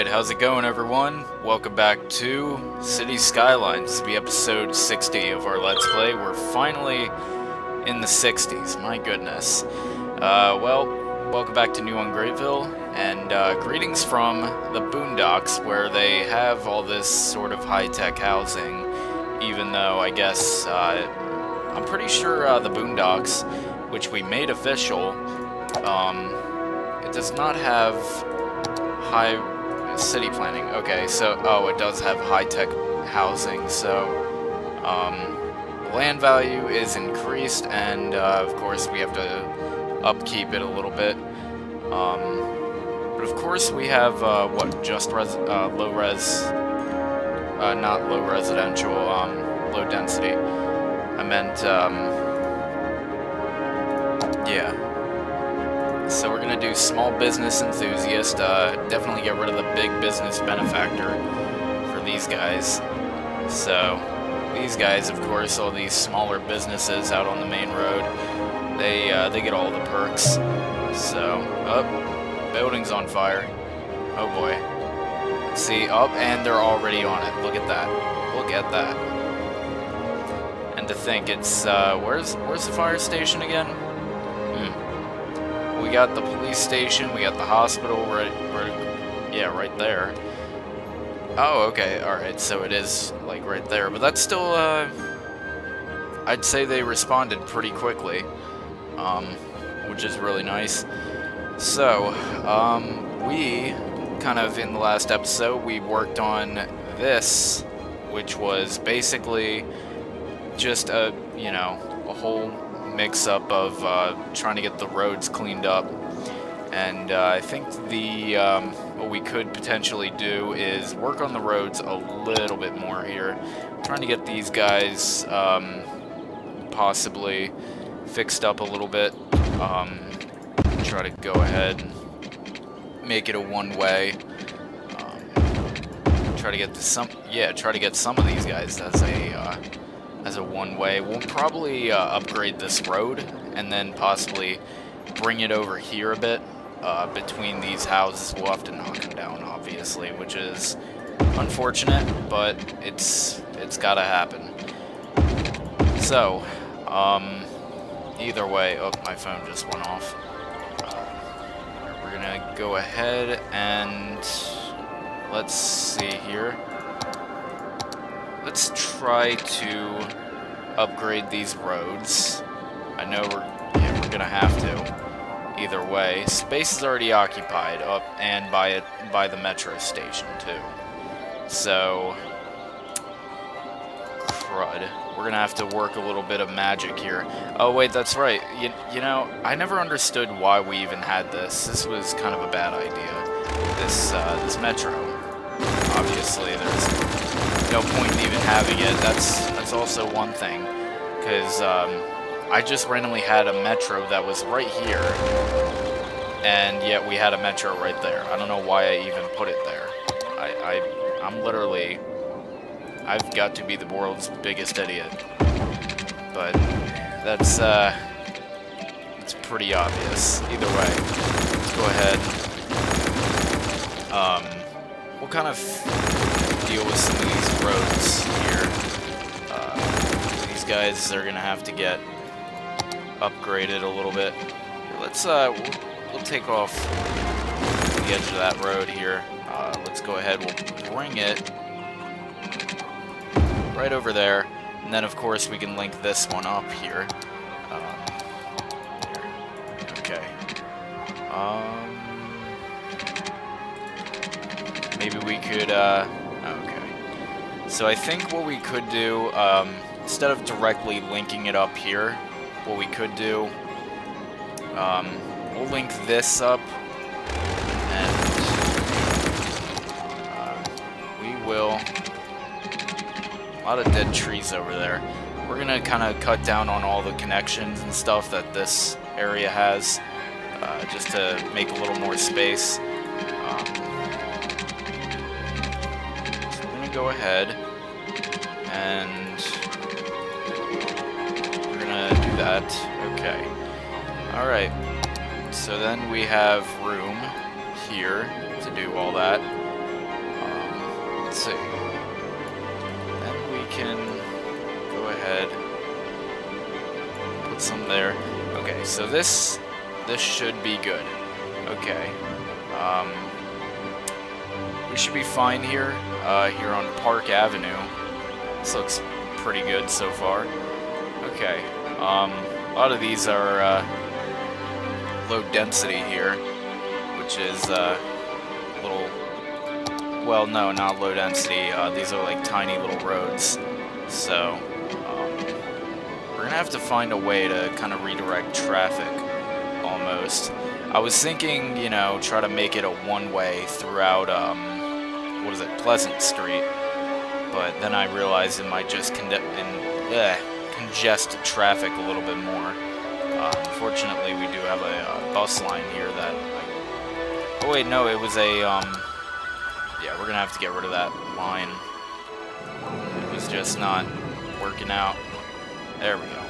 Alright, how's it going, everyone? Welcome back to City Skylines. This will be episode 60 of our Let's Play. We're finally in the 60s, my goodness. Welcome back to New Grayville, and greetings from the Boondocks, where they have all this sort of high-tech housing, even though, I guess, I'm pretty sure the Boondocks, which we made official, it does not have high city planning. Okay, so, it does have high-tech housing, so, land value is increased, and, of course, we have to upkeep it a little bit. But of course we have, just low res, not low residential, low density. I meant, yeah. So we're gonna do small business enthusiast, definitely get rid of the big business benefactor for these guys. So, these guys, of course, all these smaller businesses out on the main road, they get all the perks. So, building's on fire. Oh boy. See, and they're already on it. Look at that. Look at that. And to think, it's, where's the fire station again? We got the police station, we got the hospital, right there. Oh, okay, alright, so it is, like, right there. But that's still, I'd say they responded pretty quickly, which is really nice. So, we, kind of, in the last episode, we worked on this, which was basically just a whole mix-up of trying to get the roads cleaned up, and I think what we could potentially do is work on the roads a little bit more here, trying to get these guys possibly fixed up a little bit. Try to go ahead and make it a one-way. Try to get some of these guys as a one-way. We'll probably upgrade this road and then possibly bring it over here a bit between these houses. We'll have to knock them down, obviously, which is unfortunate, but it's gotta happen. So, either way, my phone just went off. We're gonna go ahead and let's see here. Let's try to upgrade these roads. I know we're gonna have to. Either way, space is already occupied and by the metro station too. So, crud. We're gonna have to work a little bit of magic here. Oh wait, that's right. You know, I never understood why we even had this. This was kind of a bad idea. This metro. Obviously, there's no point in even having it. That's also one thing, because I just randomly had a metro that was right here, and yet we had a metro right there. I don't know why I even put it there. I'm literally, I've got to be the world's biggest idiot, but that's it's pretty obvious. Either way, let's go ahead. We'll kind of deal with some of these roads here. These guys are gonna have to get upgraded a little bit. Let's we'll take off the edge of that road here. Let's go ahead. We'll bring it right over there, and then of course we can link this one up here. Okay. Maybe we could, okay. So I think what we could do, instead of directly linking it up here, what we could do, we'll link this up, and we will, a lot of dead trees over there. We're gonna kind of cut down on all the connections and stuff that this area has, just to make a little more space. Go ahead and we're gonna do that. Okay. Alright. So then we have room here to do all that. let's see. Then we can go ahead, put some there. Okay, so this should be good. Okay. We should be fine here. Here on Park Avenue. This looks pretty good so far. Okay. A lot of these are low density here, which is little. Well, no, not low density. These are like tiny little roads. So we're gonna have to find a way to kind of redirect traffic, almost. I was thinking, you know, try to make it a one-way throughout, what is it, Pleasant Street. But then I realized it might just congest traffic a little bit more. Unfortunately, we do have a bus line here that... Oh wait, no, it was a, yeah, we're gonna have to get rid of that line. It was just not working out. There we go.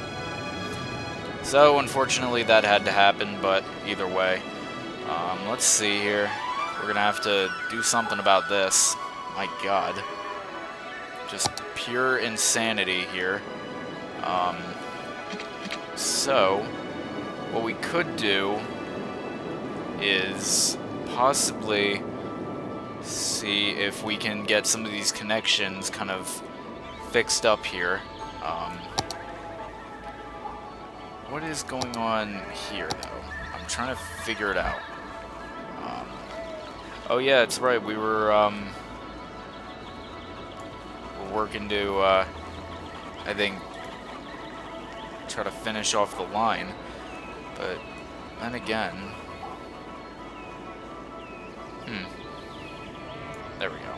So, unfortunately, that had to happen, but either way. Let's see here. We're gonna have to do something about this. My god. Just pure insanity here. So, what we could do is possibly see if we can get some of these connections kind of fixed up here. What is going on here, though? I'm trying to figure it out. Oh yeah, it's right. We were working to, I think, try to finish off the line. But then again, there we go.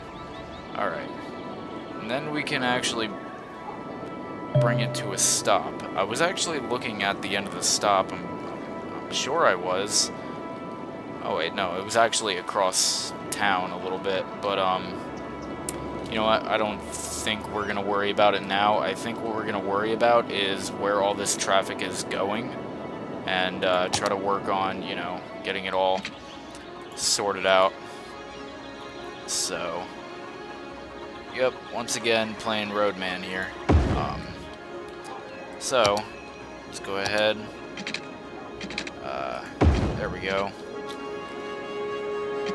All right, and then we can actually bring it to a stop. I was actually looking at the end of the stop. I'm sure I was. Oh wait, no, it was actually across town a little bit, but you know what, I don't think we're gonna worry about it now. I think what we're gonna worry about is where all this traffic is going, and try to work on, you know, getting it all sorted out. So, yep, once again, playing Roadman here. So, let's go ahead. There we go.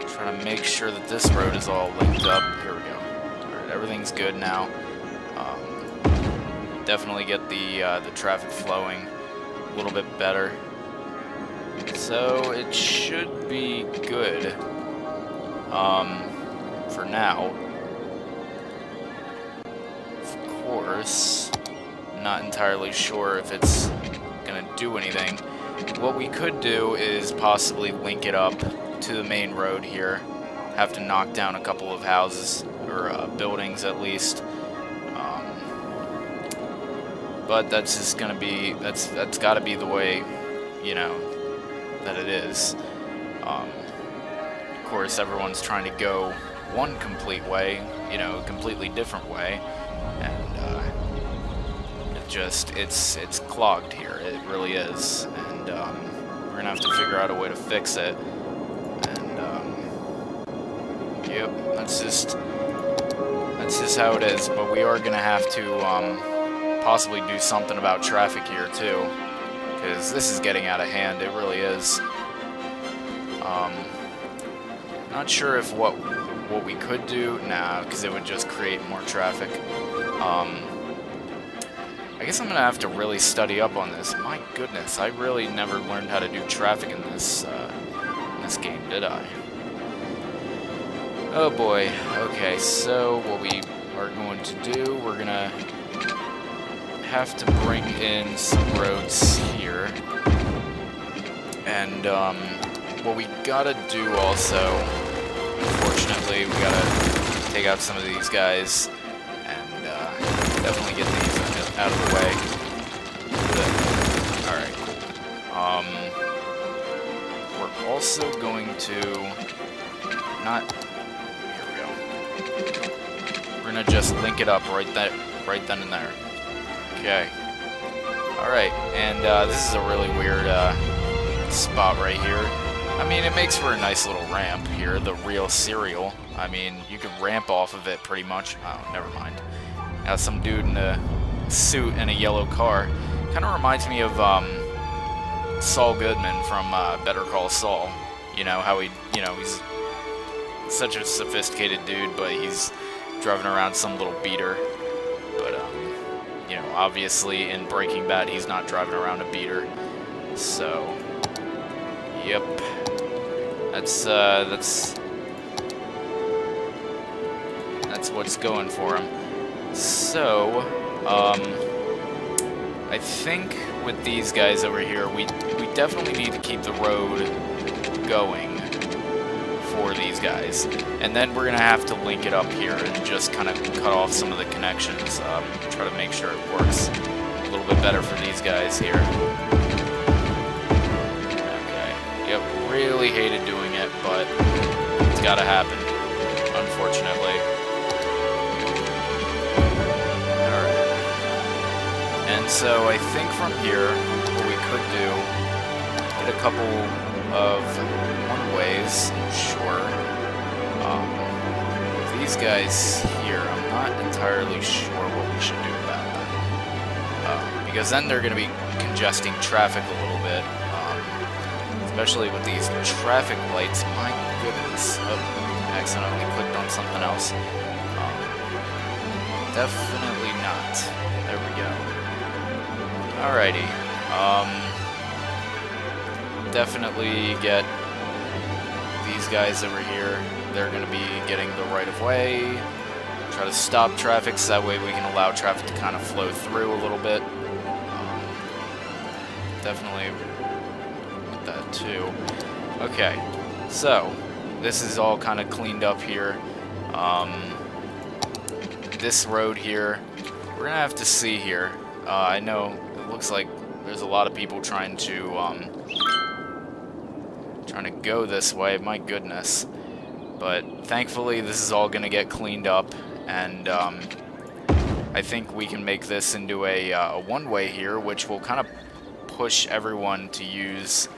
Trying to make sure that this road is all linked up. Here we go. Alright, everything's good now. Definitely get the traffic flowing a little bit better. So, it should be good. For now. Of course, not entirely sure if it's gonna do anything. What we could do is possibly link it up to the main road here. Have to knock down a couple of houses, or buildings at least. But that's just gonna be, that's gotta be the way, you know, that it is. Of course, everyone's trying to go one complete way, you know, a completely different way, and it's clogged here. It really is, and we're gonna have to figure out a way to fix it. And yep, that's just how it is. But we are gonna have to possibly do something about traffic here too, because this is getting out of hand. It really is. Not sure if what we could do, nah, because it would just create more traffic. I guess I'm gonna have to really study up on this. My goodness, I really never learned how to do traffic in this game, did I? Oh boy. Okay, so what we are going to do, we're gonna have to bring in some roads here, and what we gotta do also, unfortunately, we gotta take out some of these guys and definitely get these out of the way. Alright, cool. We're also going to not... Here we go. We're gonna just link it up right then and there. Okay. Alright, and this is a really weird spot right here. I mean, it makes for a nice little ramp here, the real cereal. I mean, you could ramp off of it pretty much. Oh, never mind. Got some dude in a suit and a yellow car. Kind of reminds me of Saul Goodman from Better Call Saul. You know, how he's such a sophisticated dude, but he's driving around some little beater. But, you know, obviously in Breaking Bad, he's not driving around a beater. So, yep. That's what's going for him. So, I think with these guys over here, we definitely need to keep the road going for these guys. And then we're going to have to link it up here and just kind of cut off some of the connections. Try to make sure it works a little bit better for these guys here. Okay. Yep, really hated doing it, but it's got to happen, unfortunately. Alright. And so I think from here, what we could do, get a couple of one-ways, sure. These guys here, I'm not entirely sure what we should do about that. Because then they're going to be congesting traffic a little bit. Especially with these traffic lights. My goodness. Oh, accidentally clicked on something else. Definitely not. There we go. Alrighty. Definitely get these guys over here. They're going to be getting the right of way. Try to stop traffic so that way we can allow traffic to kind of flow through a little bit. Definitely with that too. Okay, so this is all kind of cleaned up here. This road here, we're going to have to see here. I know it looks like there's a lot of people trying to go this way, my goodness. But thankfully this is all going to get cleaned up, and I think we can make this into a one-way here, which will kind of push everyone to use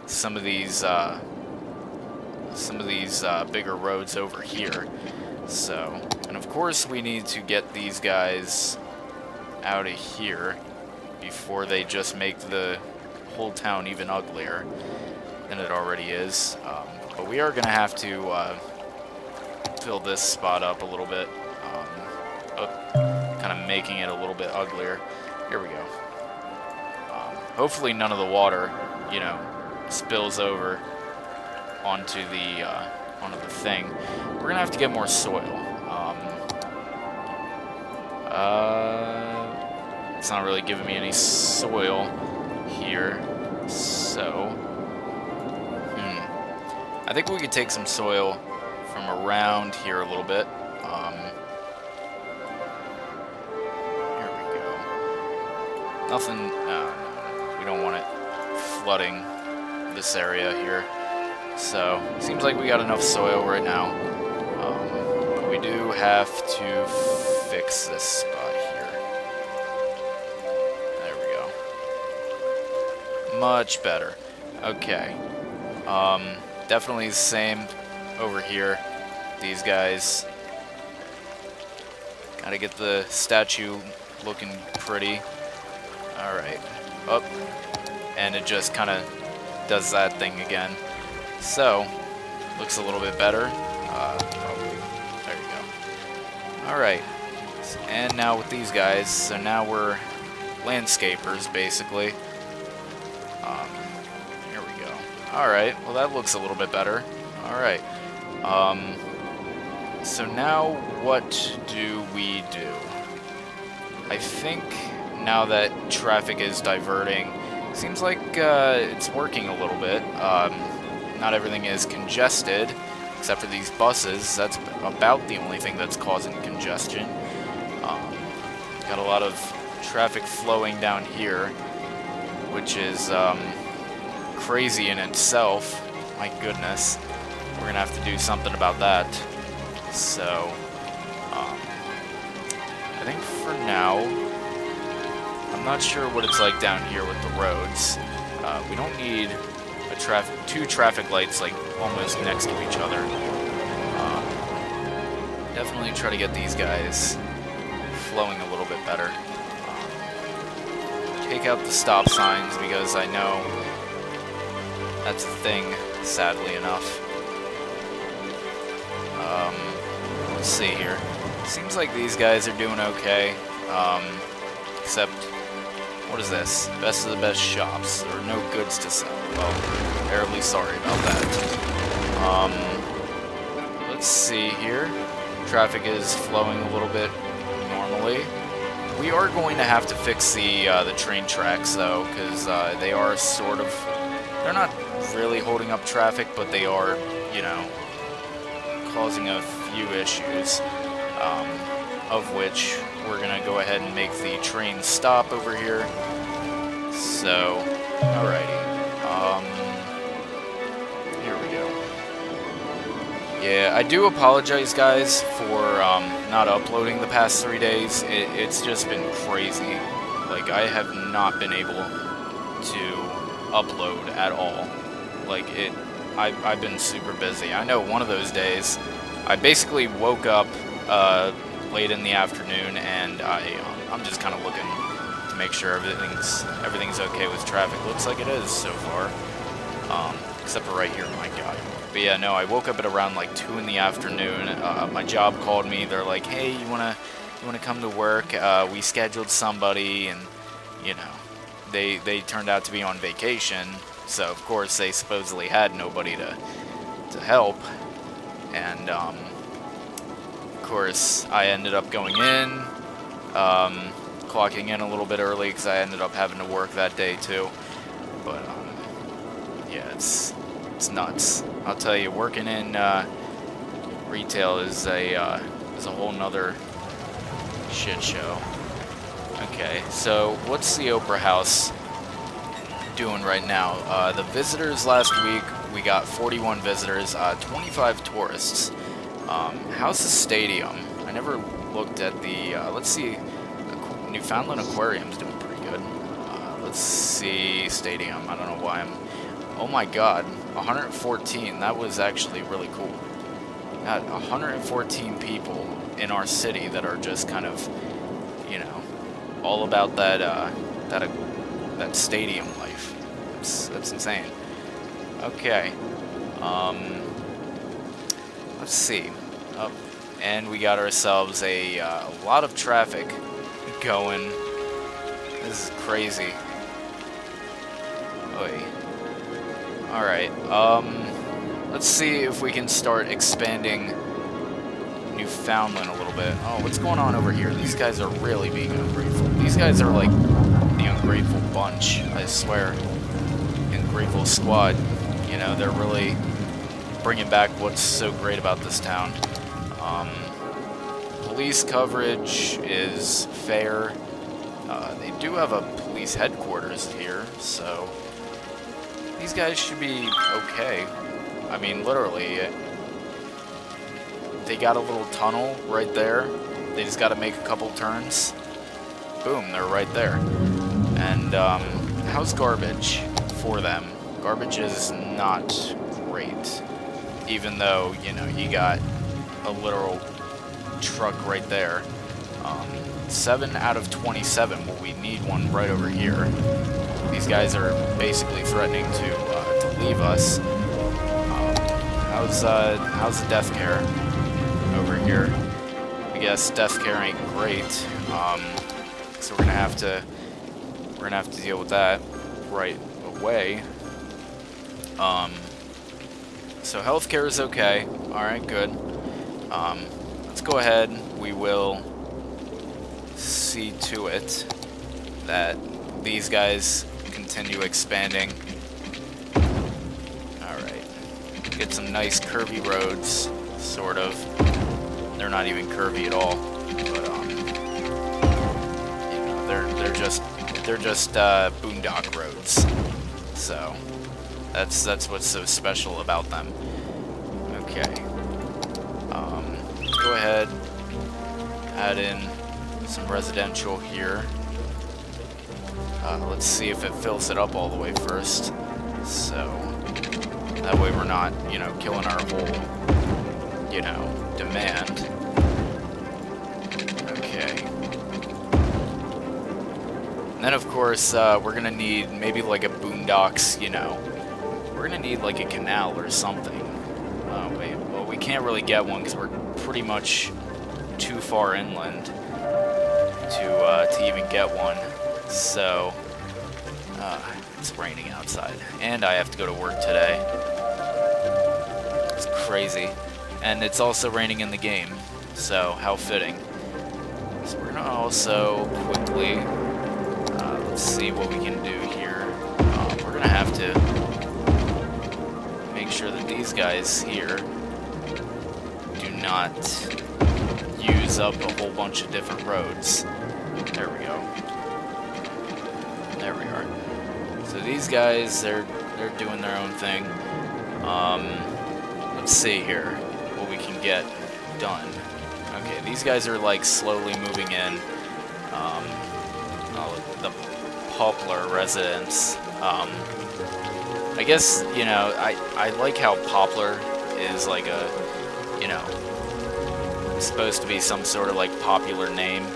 some of these bigger roads over here. So, and of course we need to get these guys out of here before they just make the whole town even uglier than it already is. But we are going to have to fill this spot up a little bit, kind of making it a little bit uglier. Here we go. Hopefully none of the water, you know, spills over onto the thing. We're going to have to get more soil. It's not really giving me any soil here, so I think we could take some soil from around here a little bit. Here we go. Nothing, no, we don't want it flooding this area here. So, seems like we got enough soil right now. But we do have to fix this spot here. There we go. Much better. Okay. Definitely the same over here. These guys. Gotta get the statue looking pretty. Alright. Up. And it just kind of does that thing again. So, looks a little bit better. Probably. There you go. Alright. And now with these guys, so now we're landscapers, basically. Here we go. Alright, well that looks a little bit better. Alright. So now what do we do? I think now that traffic is diverting, seems like it's working a little bit. Not everything is congested, except for these buses. That's about the only thing that's causing congestion. Got a lot of traffic flowing down here, which is crazy in itself. My goodness. We're going to have to do something about that. So, I think for now, I'm not sure what it's like down here with the roads. We don't need two traffic lights like almost next to each other. Definitely try to get these guys flowing a little bit better. Take out the stop signs because I know that's a thing, sadly enough. Let's see here. Seems like these guys are doing okay. Except, what is this? Best of the best shops. There are no goods to sell. Well, terribly sorry about that. Let's see here. Traffic is flowing a little bit normally. We are going to have to fix the train tracks though, because they are sort of, they're not really holding up traffic, but they are, you know, causing a few issues, of which we're gonna go ahead and make the train stop over here. So, alrighty, here we go. Yeah, I do apologize, guys, for not uploading the past 3 days. It's just been crazy. Like, I have not been able to upload at all. Like, I've been super busy. I know one of those days, I basically woke up late in the afternoon, and I'm just kind of looking to make sure everything's okay with traffic. Looks like it is so far, except for right here. My God. But yeah, no, I woke up at around like 2 in the afternoon. My job called me. They're like, "Hey, you wanna come to work? We scheduled somebody," and you know, they turned out to be on vacation. So of course they supposedly had nobody to help, and of course I ended up going in, clocking in a little bit early because I ended up having to work that day too. But yeah, it's nuts. I'll tell you, working in retail is a whole nother shit show. Okay, so what's the Opera House doing right now? The visitors last week, we got 41 visitors, 25 tourists. How's the stadium? I never looked at the, let's see, Newfoundland Aquarium's doing pretty good. Let's see, stadium, I don't know why I'm, oh my God, 114, that was actually really cool. Got 114 people in our city that are just kind of, you know, all about that stadium life. That's insane. Okay. Let's see. Oh, and we got ourselves a lot of traffic going. This is crazy. Oy. All right. Let's see if we can start expanding Newfoundland a little bit. Oh, what's going on over here? These guys are really being ungrateful. These guys are like the ungrateful bunch, I swear. Ungrateful squad. You know, they're really bringing back what's so great about this town. Police coverage is fair. They do have a police headquarters here, so these guys should be okay. I mean, literally, they got a little tunnel right there. They just got to make a couple turns. Boom, they're right there. And how's garbage for them? Garbage is not great, even though, you know, you got a literal truck right there. 7 out of 27. Well, we need one right over here. These guys are basically threatening to leave us. How's the death care over here? I guess death care ain't great. So we're gonna have to deal with that right away. So healthcare is okay. All right, good. Let's go ahead. We will see to it that these guys continue expanding. Alright. Get some nice curvy roads, sort of. They're not even curvy at all. But you know, they're just boondock roads. So that's what's so special about them. Okay. Go ahead, add in some residential here. Let's see if it fills it up all the way first. So, That way we're not, you know, killing our whole, you know, demand. Okay. And then, of course, we're gonna need maybe like a boondocks, you know. We're gonna need like a canal or something. Wait, well, we can't really get one because we're pretty much too far inland to even get one. So, it's raining outside, and I have to go to work today. It's crazy. And it's also raining in the game, so how fitting. So we're gonna also quickly, let's see what we can do here. We're gonna have to make sure that these guys here do not use up a whole bunch of different roads. There we go. There we are. So these guys, they're doing their own thing. Let's see here what we can get done. Okay, these guys are like slowly moving in. The Poplar residents. I guess, you know, I like how Poplar is like a, you know, supposed to be some sort of like popular name.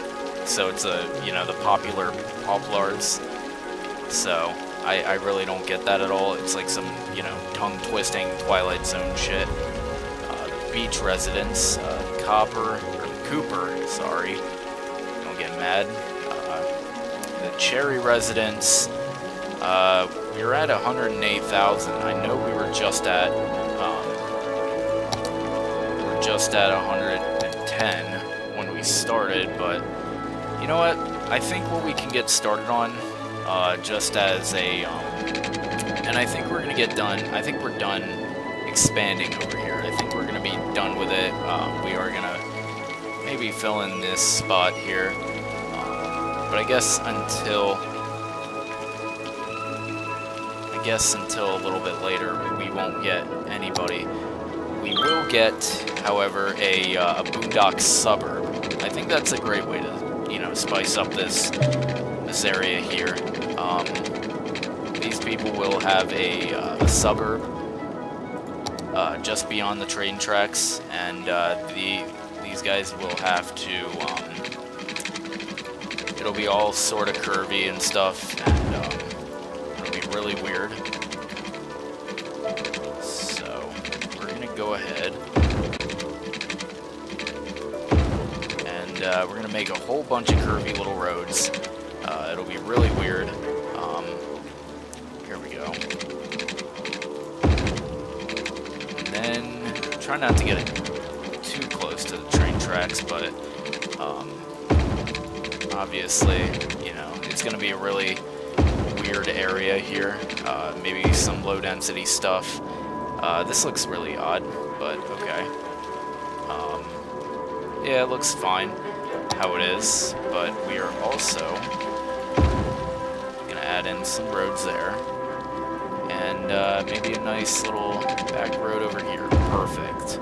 So it's a, you know, the popular Poplars. So I really don't get that at all. It's like some, you know, tongue-twisting Twilight Zone shit. The beach residents, Cooper, sorry, don't get mad. The Cherry residents, we were at 108,000. I know we were just at 110 when we started, but you know what? I think what we can get started on, just as a, and I think we're gonna get done. I think we're done expanding over here. I think we're gonna be done with it. We are gonna maybe fill in this spot here, but I guess until a little bit later, we won't get anybody. We will get, however, a Boondocks suburb. I think that's a great way to, you know, spice up this area here. These people will have a suburb just beyond the train tracks, and these guys will have to. It'll be all sort of curvy and stuff, and it'll be really weird. So we're gonna go ahead and we're gonna make a whole bunch of curvy little roads. It'll be really weird. Here we go. And then try not to get it too close to the train tracks, but obviously, you know, it's going to be a really weird area here. Maybe some low density stuff. This looks really odd, but okay. Yeah, it looks fine how it is, but we are also going to add in some roads there. And maybe a nice little back road over here. Perfect.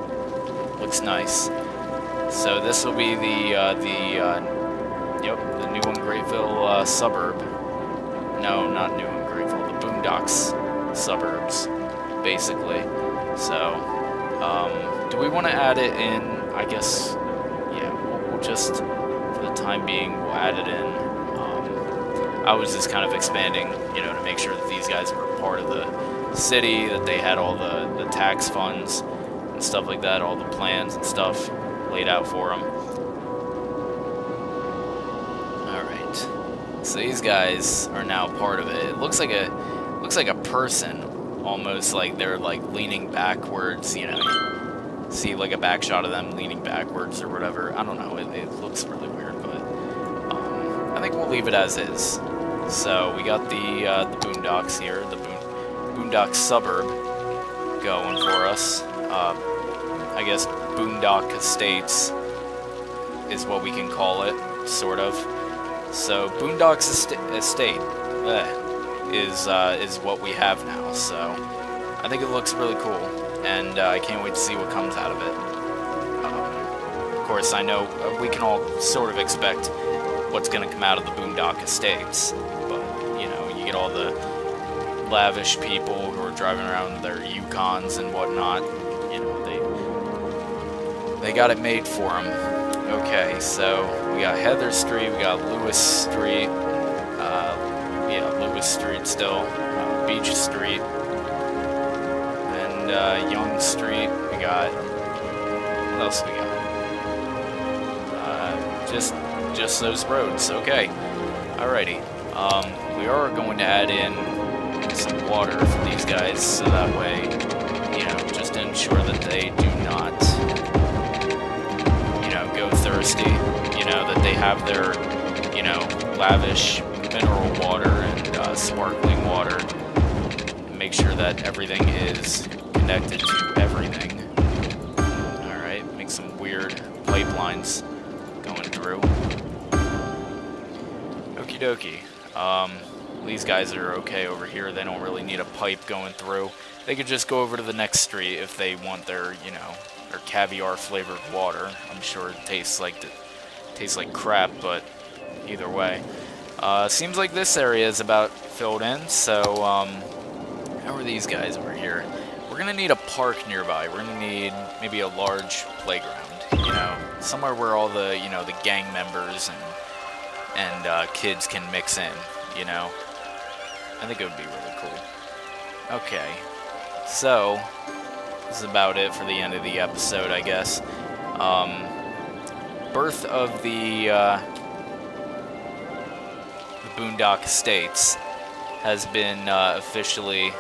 Looks nice. So this will be the New Grayville suburb. No, not New Grayville, the Boondocks suburbs, basically. So, do we want to add it in? I guess, yeah, we'll just, for the time being, we'll add it in. I was just kind of expanding, you know, to make sure that these guys were part of the city, that they had all the tax funds and stuff like that, all the plans and stuff laid out for them. So these guys are now part of it. It looks like a person, almost like they're like leaning backwards. You know, you see like a back shot of them leaning backwards or whatever. I don't know. It looks really weird, but I think we'll leave it as is. So we got the Boondocks here, the Boondocks suburb going for us. I guess Boondock Estates is what we can call it, sort of. So Boondocks Estate is what we have now. So I think it looks really cool, and I can't wait to see what comes out of it. Of course, I know we can all sort of expect what's going to come out of the Boondock Estates, but you know, you get all the lavish people who are driving around in their Yukons and whatnot. You know, they got it made for them. Okay, so we got Heather Street, we got Lewis Street, yeah, Lewis Street still, Beach Street, and Young Street. We got, what else we got? Just those roads. Okay, alrighty. We are going to add in some water for these guys, so that way, you know, just to ensure that they do not, you know, go thirsty. You know, that they have their, you know, lavish mineral water and sparkling water. Make sure that everything is connected to everything. Alright, make some weird pipelines going through. Okie dokie. These guys are okay over here. They don't really need a pipe going through. They could just go over to the next street if they want their, you know, their caviar flavored water. I'm sure it tastes like crap, but either way. Seems like this area is about filled in, so how are these guys over here? We're gonna need a park nearby. We're gonna need maybe a large playground, you know, somewhere where all the, you know, the gang members and kids can mix in, you know. I think it would be really cool. Okay, so this is about it for the end of the episode, I guess. Birth of the Boondock Estates has been officially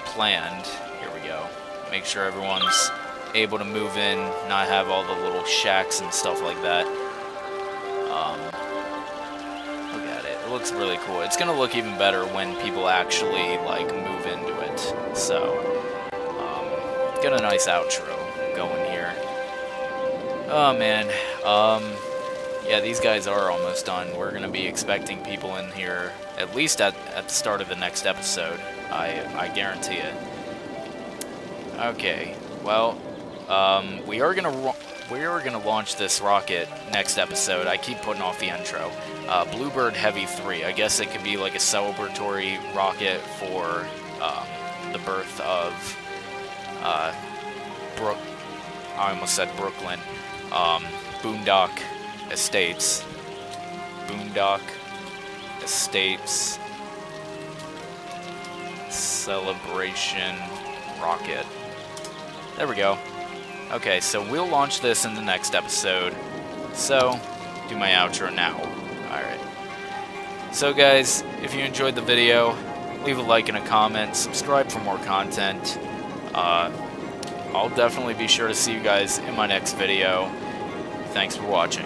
planned. Here we go. Make sure everyone's able to move in, not have all the little shacks and stuff like that. Look at it. It looks really cool. It's gonna look even better when people actually like move into it. So, got a nice outro going here. Oh man. Yeah, these guys are almost done. We're gonna be expecting people in here at least at the start of the next episode. I guarantee it. Okay. Well, we are gonna launch this rocket next episode. I keep putting off the intro. Bluebird Heavy 3. I guess it could be like a celebratory rocket for the birth of I almost said Brooklyn. Boondock Estates. Boondock Estates celebration rocket. There we go. Okay, so we'll launch this in the next episode. So, do my outro now. Alright. So guys, if you enjoyed the video, leave a like and a comment, subscribe for more content. I'll definitely be sure to see you guys in my next video. Thanks for watching.